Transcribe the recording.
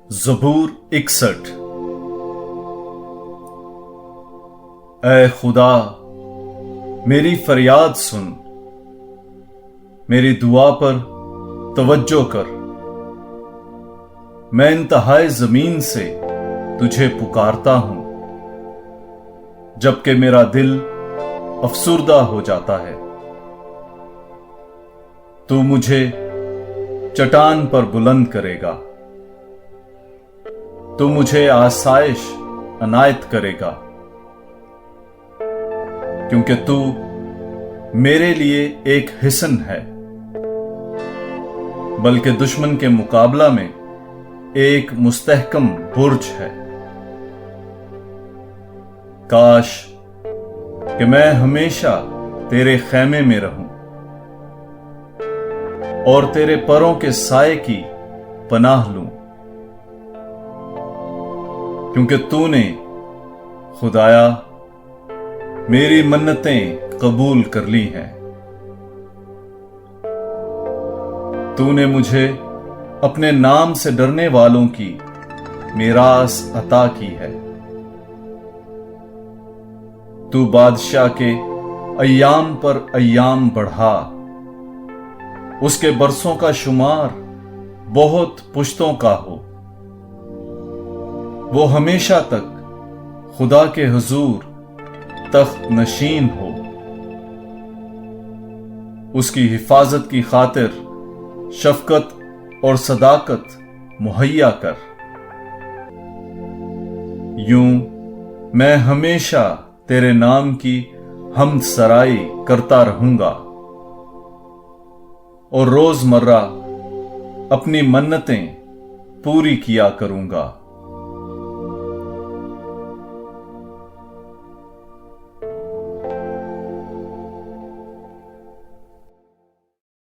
ज़बूर 61। ऐ खुदा, मेरी फरियाद सुन, मेरी दुआ पर तवज्जो कर। मैं इंतहाए जमीन से तुझे पुकारता हूं, जबकि मेरा दिल अफसुर्दा हो जाता है। तू मुझे चट्टान पर बुलंद करेगा, तू मुझे आसाइश अनायत करेगा, क्योंकि तू मेरे लिए एक हिस्न है, बल्कि दुश्मन के मुकाबला में एक मुस्तहकम बुर्ज है। काश कि मैं हमेशा तेरे खैमे में रहूं और तेरे परों के साए की पनाह लूं, क्योंकि तूने खुदाया मेरी मन्नतें कबूल कर ली हैं। तूने मुझे अपने नाम से डरने वालों की मीरास अता की है। तू बादशाह के अय्याम पर अय्याम बढ़ा, उसके बरसों का शुमार बहुत पुश्तों का हो। वो हमेशा तक खुदा के हुजूर तख्त नशीन हो। उसकी हिफाजत की खातिर शफकत और सदाकत मुहैया कर। यूं मैं हमेशा तेरे नाम की हमद सराई करता रहूंगा और रोजमर्रा अपनी मन्नतें पूरी किया करूंगा।